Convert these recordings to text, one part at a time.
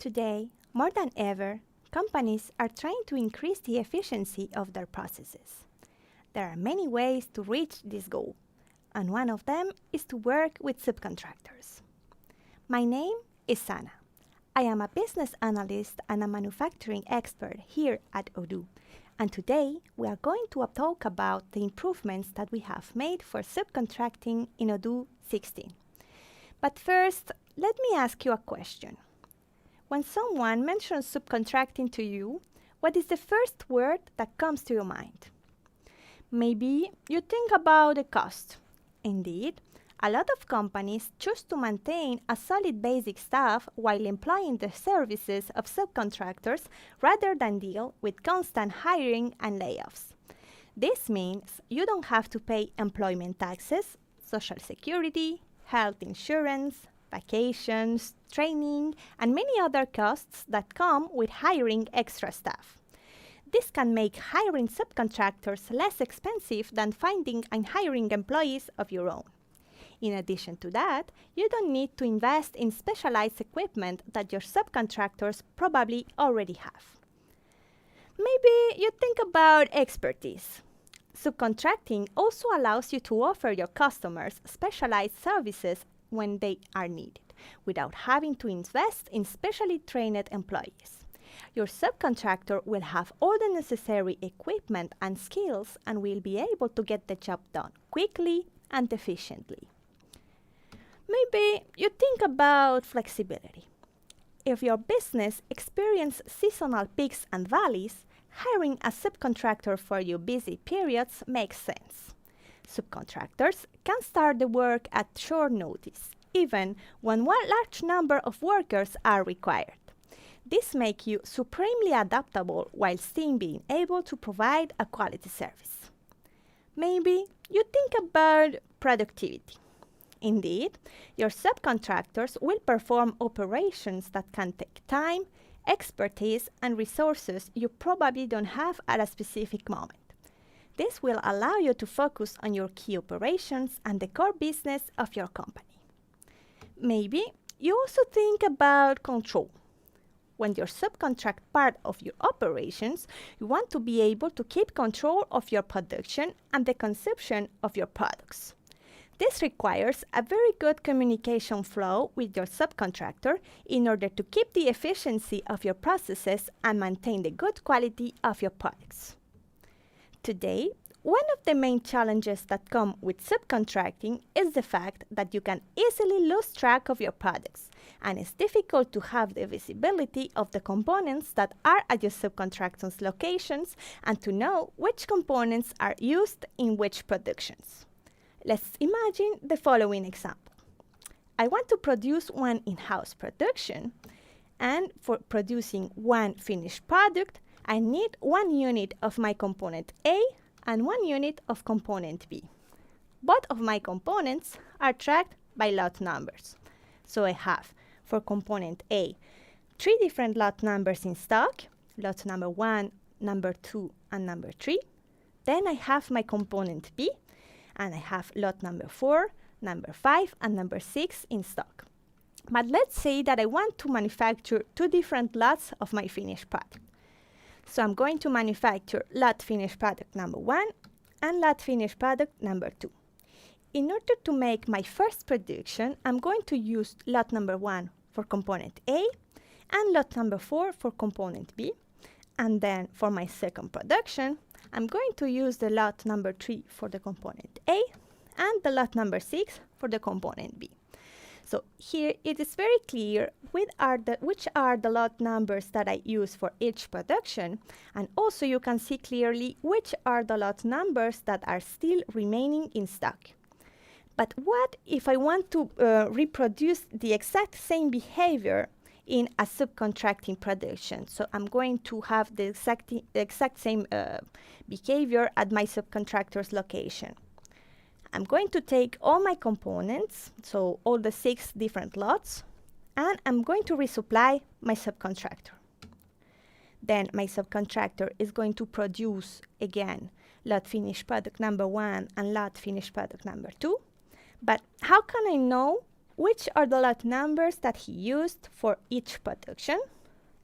Today, more than ever, companies are trying to increase the efficiency of their processes. There are many ways to reach this goal, and one of them is to work with subcontractors. My name is Sana. I am a business analyst and a manufacturing expert here at Odoo, and today we are going to talk about the improvements that we have made for subcontracting in Odoo 16. But first, let me ask you a question. When someone mentions subcontracting to you, what is the first word that comes to your mind? Maybe you think about the cost. Indeed, a lot of companies choose to maintain a solid basic staff while employing the services of subcontractors rather than deal with constant hiring and layoffs. This means you don't have to pay employment taxes, social security, health insurance, vacations, training, and many other costs that come with hiring extra staff. This can make hiring subcontractors less expensive than finding and hiring employees of your own. In addition to that, you don't need to invest in specialized equipment that your subcontractors probably already have. Maybe you think about expertise. Subcontracting also allows you to offer your customers specialized services when they are needed, without having to invest in specially trained employees. Your subcontractor will have all the necessary equipment and skills and will be able to get the job done quickly and efficiently. Maybe you think about flexibility. If your business experiences seasonal peaks and valleys, hiring a subcontractor for your busy periods makes sense. Subcontractors can start the work at short notice, even when one large number of workers are required. This makes you supremely adaptable while still being able to provide a quality service. Maybe you think about productivity. Indeed, your subcontractors will perform operations that can take time, expertise, and resources you probably don't have at a specific moment. This will allow you to focus on your key operations and the core business of your company. Maybe you also think about control. When you subcontract part of your operations, you want to be able to keep control of your production and the consumption of your products. This requires a very good communication flow with your subcontractor in order to keep the efficiency of your processes and maintain the good quality of your products. Today, one of the main challenges that come with subcontracting is the fact that you can easily lose track of your products, and it's difficult to have the visibility of the components that are at your subcontractor's locations and to know which components are used in which productions. Let's imagine the following example. I want to produce one in-house production, and for producing one finished product, I need one unit of my component A and one unit of component B. Both of my components are tracked by lot numbers. So I have, for component A, 3 different lot numbers in stock, lot number 1, number 2, and number 3. Then I have my component B, and I have lot number 4, number 5, and number 6 in stock. But let's say that I want to manufacture 2 different lots of my finished product. So I'm going to manufacture lot finished product number 1 and lot finished product number 2. In order to make my first production, I'm going to use lot number 1 for component A and lot number 4 for component B. And then for my second production, I'm going to use the lot number 3 for the component A and the lot number 6 for the component B. So here it is very clear which are the lot numbers that I use for each production, and also you can see clearly which are the lot numbers that are still remaining in stock. But what if I want to reproduce the exact same behavior in a subcontracting production? So I'm going to have the exact same behavior at my subcontractor's location. I'm going to take all my components, so all the 6 different lots, and I'm going to resupply my subcontractor. Then my subcontractor is going to produce again lot finished product number 1 and lot finished product number 2. But how can I know which are the lot numbers that he used for each production?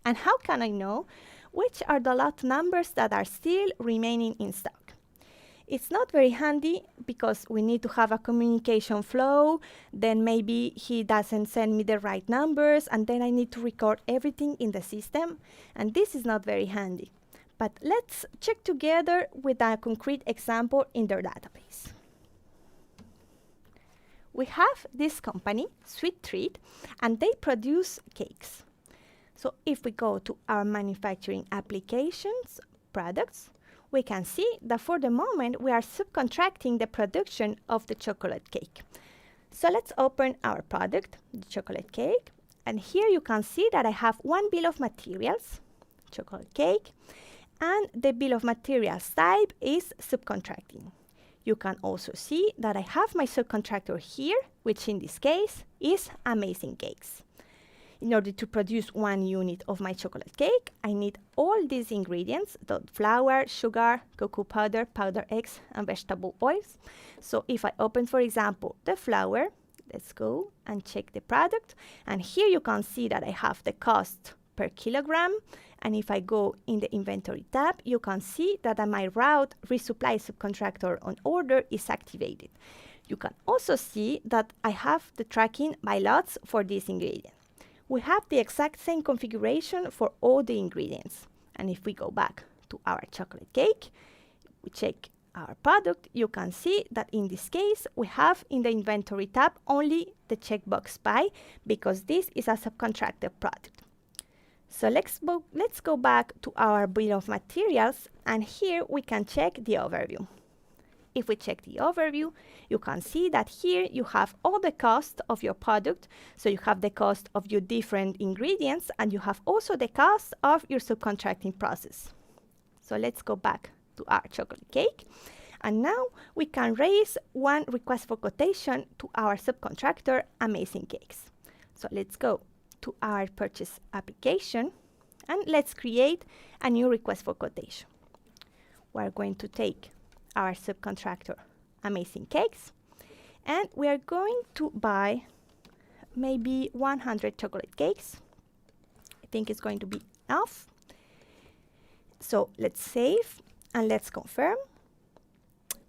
And how can I know which are the lot numbers that are still remaining in stock? It's not very handy because we need to have a communication flow, then maybe he doesn't send me the right numbers, and then I need to record everything in the system, and this is not very handy. But let's check together with a concrete example in their database. We have this company, Sweet Treat, and they produce cakes. So if we go to our manufacturing applications, products, we can see that for the moment we are subcontracting the production of the chocolate cake. So let's open our product, the chocolate cake, and here you can see that I have one bill of materials, chocolate cake, and the bill of materials type is subcontracting. You can also see that I have my subcontractor here, which in this case is Amazing Cakes. In order to produce 1 unit of my chocolate cake, I need all these ingredients, the flour, sugar, cocoa powder, powdered eggs, and vegetable oils. So if I open, for example, the flour, let's go and check the product. And here you can see that I have the cost per kilogram. And if I go in the inventory tab, you can see that my route resupply subcontractor on order is activated. You can also see that I have the tracking by lots for these ingredients. We have the exact same configuration for all the ingredients. And if we go back to our chocolate cake, we check our product, you can see that in this case, we have in the inventory tab only the checkbox by, because this is a subcontracted product. So let's go back to our bill of materials, and here we can check the overview. If we check the overview, you can see that here you have all the cost of your product. So you have the cost of your different ingredients, and you have also the cost of your subcontracting process. So let's go back to our chocolate cake. And now we can raise one request for quotation to our subcontractor, Amazing Cakes. So let's go to our purchase application, and let's create a new request for quotation. We're going to take our subcontractor, Amazing Cakes, and we are going to buy maybe 100 chocolate cakes. I think it's going to be enough. So let's save and let's confirm.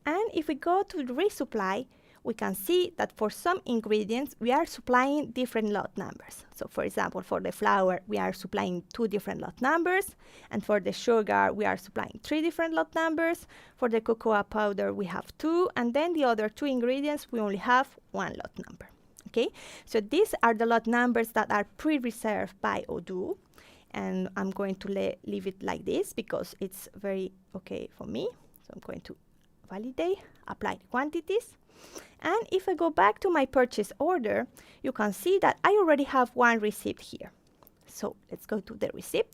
And if we go to the resupply, we can see that for some ingredients, we are supplying different lot numbers. So for example, for the flour, we are supplying 2 different lot numbers. And for the sugar, we are supplying 3 different lot numbers. For the cocoa powder, we have 2. And then the other 2 ingredients, we only have 1 lot number. Okay, so these are the lot numbers that are pre-reserved by Odoo. And I'm going to leave it like this because it's very okay for me. So I'm going to validate, apply the quantities. And if I go back to my purchase order, you can see that I already have one receipt here. So let's go to the receipt.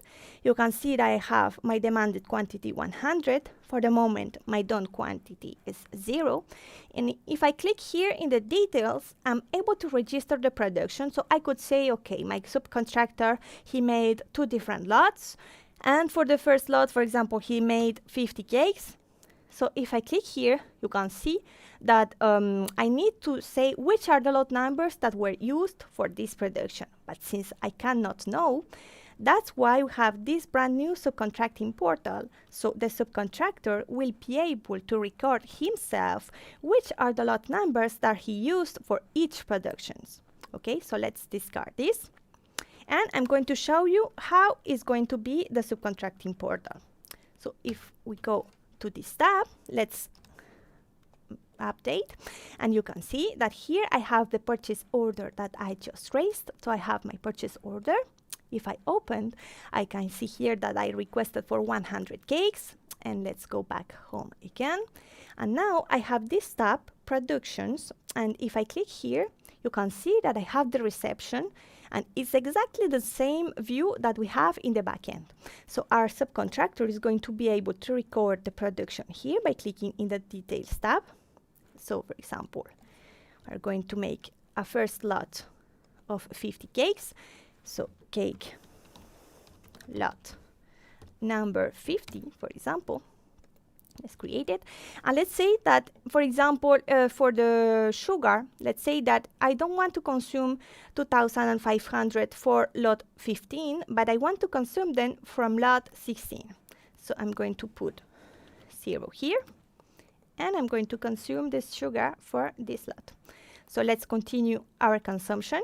You can see that I have my demanded quantity 100. For the moment, my done quantity is 0. And if I click here in the details, I'm able to register the production. So I could say, okay, my subcontractor, he made 2 different lots. And for the first lot, for example, he made 50 cakes. So if I click here, you can see that I need to say which are the lot numbers that were used for this production. But since I cannot know, that's why we have this brand new subcontracting portal. So the subcontractor will be able to record himself which are the lot numbers that he used for each productions. Okay, so let's discard this. And I'm going to show you how is going to be the subcontracting portal. So if we go to this tab, let's update, and you can see that here I have the purchase order that I just raised. So I have my purchase order. If I open, I can see here that I requested for 100 cakes, and let's go back home again. And now I have this tab, productions, and if I click here, you can see that I have the reception, and it's exactly the same view that we have in the backend. So our subcontractor is going to be able to record the production here by clicking in the details tab. So for example, we're going to make a first lot of 50 cakes. So cake lot number 50, for example. Let's create it. And let's say that, for example, for the sugar, let's say that I don't want to consume 2,500 for lot 15, but I want to consume them from lot 16. So I'm going to put 0 here, and I'm going to consume this sugar for this lot. So let's continue our consumption.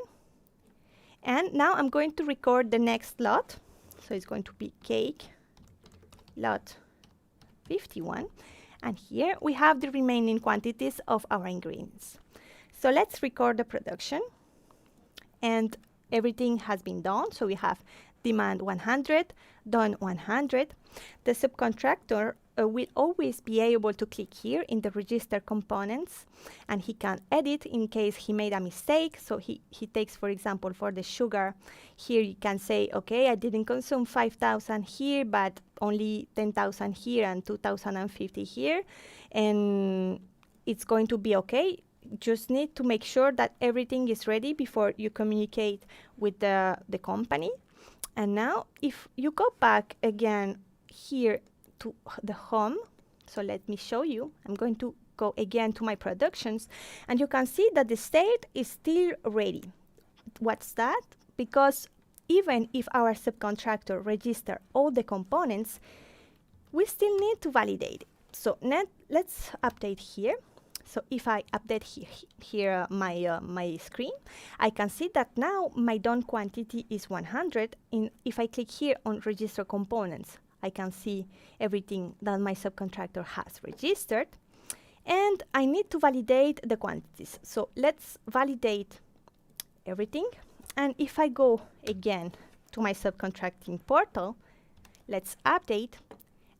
And now I'm going to record the next lot. So it's going to be cake lot 51, and here we have the remaining quantities of our ingredients. So let's record the production, and everything has been done. So we have demand 100, done 100. The subcontractor will always be able to click here in the register components, and he can edit in case he made a mistake. So he takes, for example, for the sugar, here you can say, okay, I didn't consume 5,000 here, but only 10,000 here and 2,050 here, and it's going to be okay. Just need to make sure that everything is ready before you communicate with the company. And now if you go back again here to the home, so let me show you. I'm going to go again to my productions, and you can see that the state is still ready. What's that? Because even if our subcontractor register all the components, we still need to validate it. So let's update here. So if I update here my screen, I can see that now my done quantity is 100. If I click here on register components, I can see everything that my subcontractor has registered, and I need to validate the quantities. So let's validate everything. And if I go again to my subcontracting portal, let's update,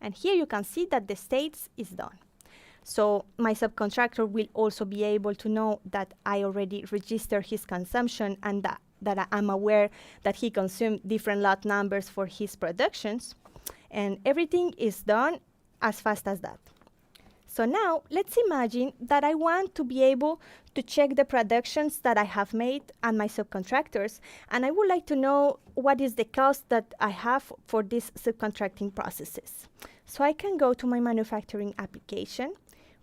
and here you can see that the status is done. So my subcontractor will also be able to know that I already registered his consumption, and that I'm aware that he consumed different lot numbers for his productions. And everything is done as fast as that. So now let's imagine that I want to be able to check the productions that I have made and my subcontractors, and I would like to know what is the cost that I have for these subcontracting processes. So I can go to my manufacturing application,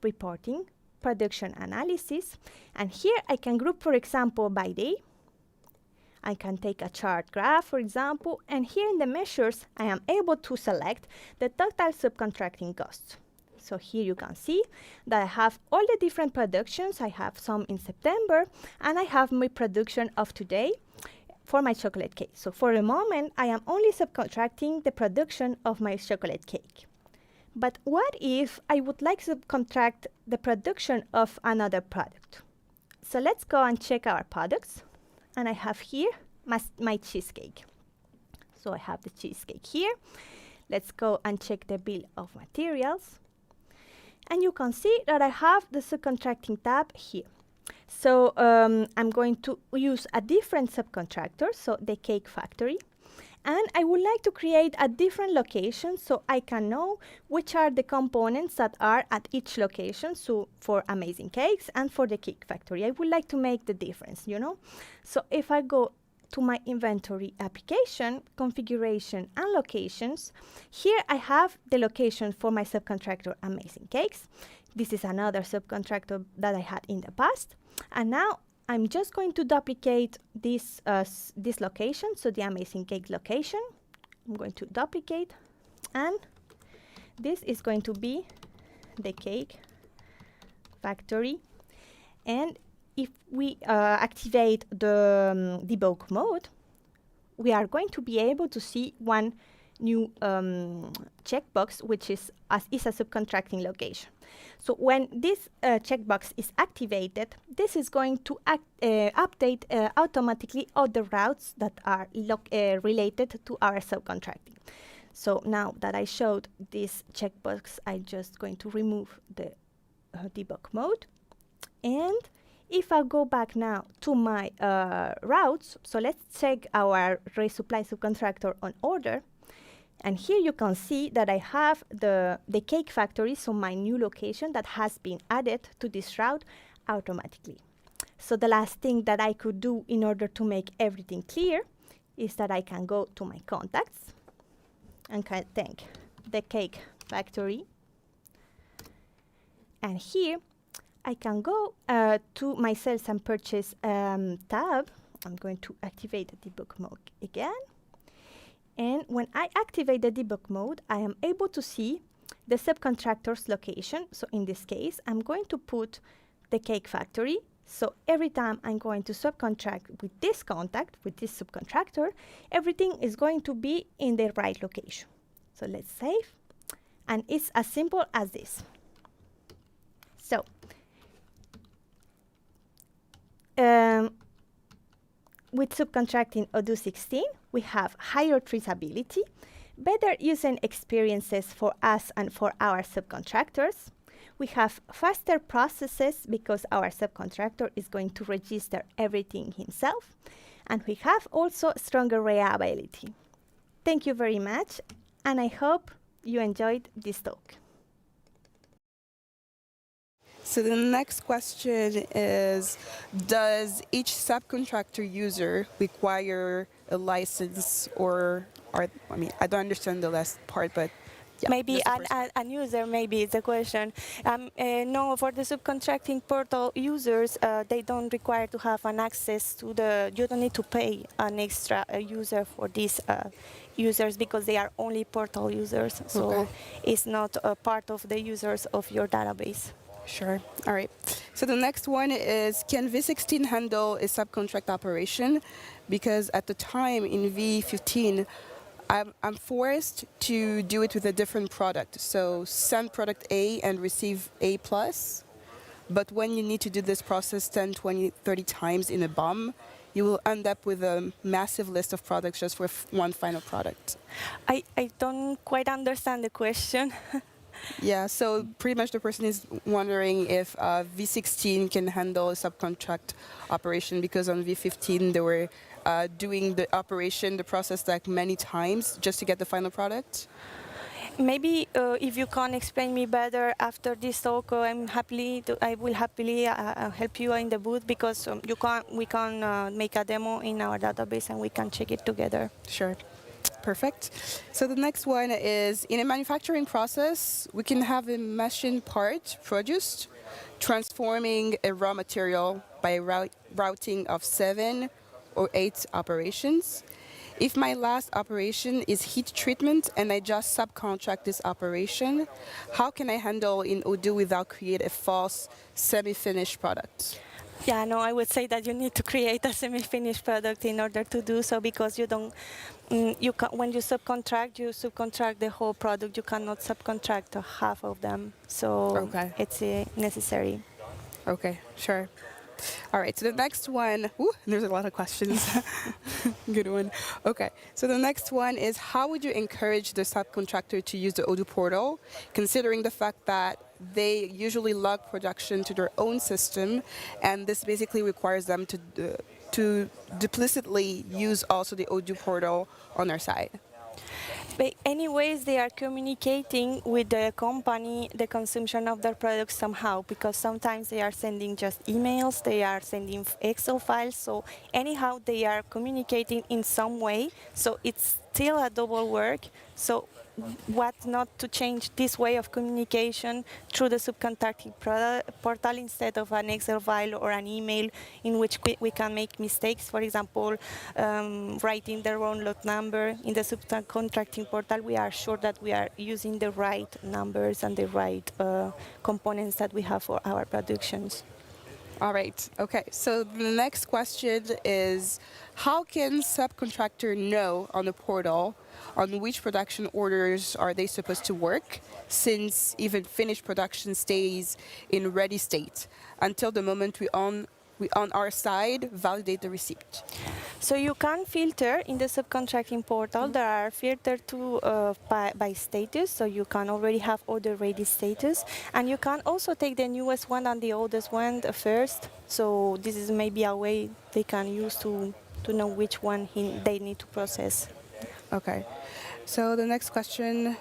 reporting, production analysis, and here I can group, for example, by day. I can take a chart graph, for example, and here in the measures, I am able to select the total subcontracting costs. So here you can see that I have all the different productions. I have some in September, and I have my production of today for my chocolate cake. So for the moment, I am only subcontracting the production of my chocolate cake. But what if I would like to subcontract the production of another product? So let's go and check our products. And I have here my cheesecake. So I have the cheesecake here. Let's go and check the bill of materials. And you can see that I have the subcontracting tab here. So I'm going to use a different subcontractor, so the cake factory. And I would like to create a different location so I can know which are the components that are at each location. So for Amazing Cakes and for the Cake Factory, I would like to make the difference, you know. So if I go to my inventory application, configuration and locations, here I have the location for my subcontractor Amazing Cakes. This is another subcontractor that I had in the past. And now I'm just going to duplicate this location, so the Amazing Cake location. I'm going to duplicate, and this is going to be the Cake Factory. And if we activate the debug mode, we are going to be able to see one new checkbox, which is a subcontracting location. So when this checkbox is activated, this is going to update automatically all the routes that are related to our subcontracting. So now that I showed this checkbox, I'm just going to remove the debug mode. And if I go back now to my routes, so let's check our resupply subcontractor on order. And here you can see that I have the Cake Factory, so my new location that has been added to this route automatically. So the last thing that I could do in order to make everything clear is that I can go to my contacts and can thank the Cake Factory And here, I can go to my sales and purchase tab. I'm going to activate the debug mode again. And when I activate the debug mode, I am able to see the subcontractor's location. So in this case, I'm going to put the cake factory. So every time I'm going to subcontract with this contact, with this subcontractor, everything is going to be in the right location. So let's save. And it's as simple as this. So with Subcontracting Odoo 16, we have higher traceability, better user experiences for us and for our subcontractors. We have faster processes because our subcontractor is going to register everything himself. And we have also stronger reliability. Thank you very much, and I hope you enjoyed this talk. So the next question is, does each subcontractor user require a license or I don't understand the last part, but yeah, maybe an user, maybe is the question. No, for the subcontracting portal users, they don't require to have an access to you don't need to pay an extra user for these users because they are only portal users. So it's not a part of the users of your database. Sure. All right. So the next one is, can V16 handle a subcontract operation? Because at the time in V15, I'm forced to do it with a different product. So send product A and receive A+. But when you need to do this process 10, 20, 30 times in a BOM, you will end up with a massive list of products just for one final product. I don't quite understand the question. Yeah, so pretty much the person is wondering if V16 can handle a subcontract operation, because on V15 they were doing the operation, the process like many times just to get the final product. Maybe if you can explain me better after this talk, I will happily help you in the booth, because we can make a demo in our database and we can check it together. Sure. Perfect. So the next one is, in a manufacturing process, we can have a machine part produced, transforming a raw material by routing of 7 or 8 operations. If my last operation is heat treatment and I just subcontract this operation, how can I handle in Odoo without create a false semi-finished product? Yeah, no, I would say that you need to create a semi-finished product in order to do so, because you don't, when you subcontract the whole product. You cannot subcontract half of them. So it's necessary. Okay, sure. All right, so the next one, there's a lot of questions. Good one. Okay, so the next one is, how would you encourage the subcontractor to use the Odoo portal, considering the fact that they usually log production to their own system, and this basically requires them to duplicitly use also the Odoo portal on their side? But anyways, they are communicating with the company the consumption of their products somehow, because sometimes they are sending just emails, they are sending Excel files, so anyhow they are communicating in some way, so it's still a double work. So what not to change this way of communication through the subcontracting portal instead of an Excel file or an email in which we can make mistakes. For example, writing the wrong lot number. In the subcontracting portal, we are sure that we are using the right numbers and the right components that we have for our productions. All right. Okay. So the next question is, how can subcontractor know on the portal on which production orders are they supposed to work, since even finished production stays in ready state until the moment we on our side validate the receipt? So you can filter in the subcontracting portal. There are filtered by status, so you can already have order ready status, and you can also take the newest one and the oldest one first. So this is maybe a way they can use to know which one they need to process. Okay. So the next question,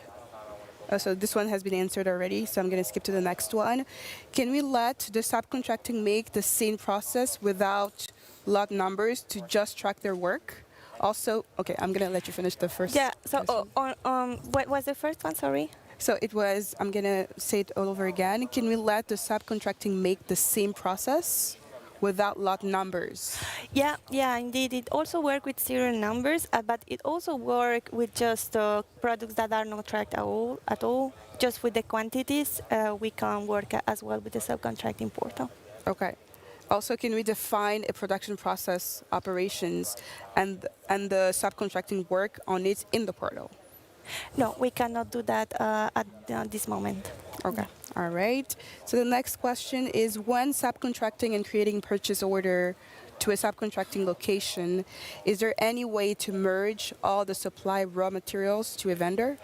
so this one has been answered already, so I'm going to skip to the next one. Can we let the subcontracting make the same process without lot numbers to just track their work? Also, okay, I'm going to let you finish the first. Yeah, so what was the first one, sorry? So it was, I'm going to say it all over again. Can we let the subcontracting make the same process without lot numbers? Yeah, indeed. It also works with serial numbers, but it also works with just products that are not tracked at all. Just with the quantities, we can work as well with the subcontracting portal. Okay. Also, can we define a production process operations and the subcontracting work on it in the portal? No, we cannot do that at this moment. Okay. All right. So the next question is, when subcontracting and creating purchase order to a subcontracting location, is there any way to merge all the supply raw materials to a vendor?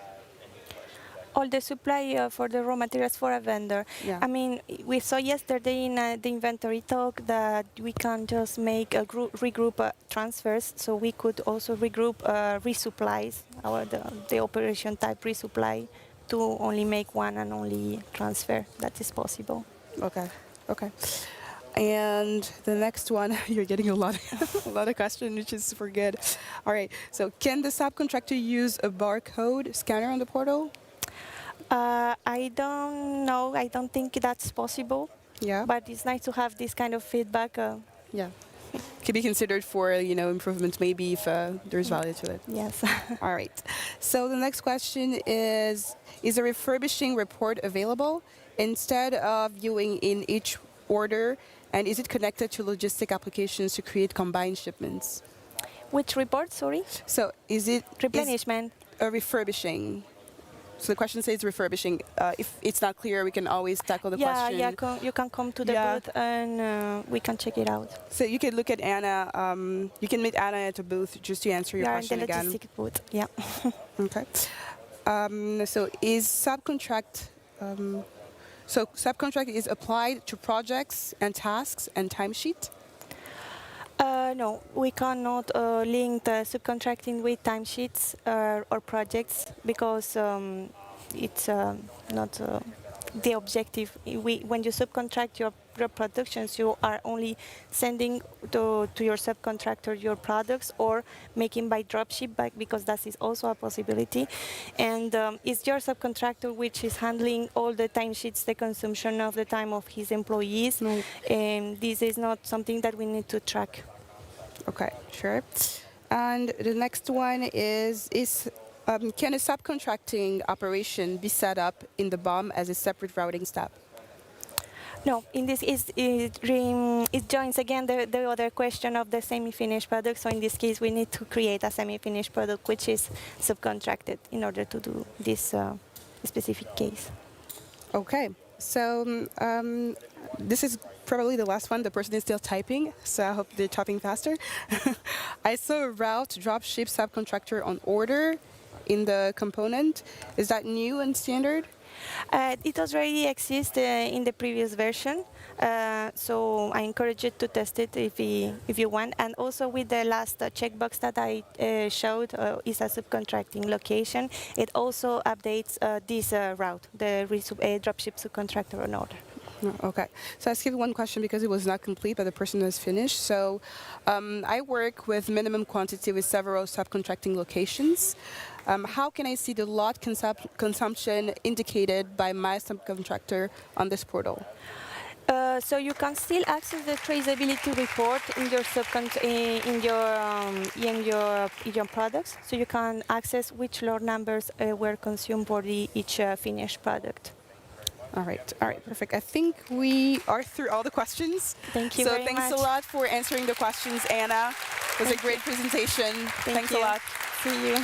All the supply for the raw materials for a vendor. Yeah. I mean, we saw yesterday in the inventory talk that we can just make a regroup transfers, so we could also regroup resupplies, the operation type resupply, to only make one and only transfer. That is possible. Okay. Okay. And the next one, you're getting a lot of questions, which is super good. All right. So can the subcontractor use a barcode scanner on the portal? I don't know. I don't think that's possible. Yeah. But it's nice to have this kind of feedback. Yeah. Could be considered for, improvements maybe if there's value to it. Yes. All right. So the next question is a refurbishing report available instead of viewing in each order? And is it connected to logistic applications to create combined shipments? Which report, sorry? So is it Replenishment. a refurbishing? So the question says refurbishing. If it's not clear, we can always tackle the question. Yeah, you can come to the booth and we can check it out. So you can look at Anna. You can meet Anna at the booth just to answer your question in the again. logistic booth, yeah. Okay. So is subcontract? So subcontract is applied to projects and tasks and timesheet? No, we cannot link the subcontracting with timesheets or projects because it's not the objective. When you subcontract your productions, you are only sending to your subcontractor your products or making by dropship, because that is also a possibility. And it's your subcontractor which is handling all the timesheets, the consumption of the time of his employees. Right. And this is not something that we need to track. Okay, sure. And the next one is can a subcontracting operation be set up in the BOM as a separate routing step? No, in this it joins again the other question of the semi-finished product. So in this case, we need to create a semi-finished product which is subcontracted in order to do this specific case. Okay, so this is probably the last one. The person is still typing, so I hope they're typing faster. I saw a route dropship subcontractor on order in the component. Is that new and standard? It already exists in the previous version, so I encourage you to test it if you want. And also with the last checkbox that I showed is a subcontracting location. It also updates this route, the dropship subcontractor on order. Okay, so I skipped one question because it was not complete, but the person has finished. So I work with minimum quantity with several subcontracting locations. How can I see the lot consumption indicated by my subcontractor on this portal? So you can still access the traceability report in your products. So you can access which lot numbers were consumed for each finished product. All right, perfect. I think we are through all the questions. Thank you very much. So thanks a lot for answering the questions, Anna. It was a great presentation. Thanks a lot. See you.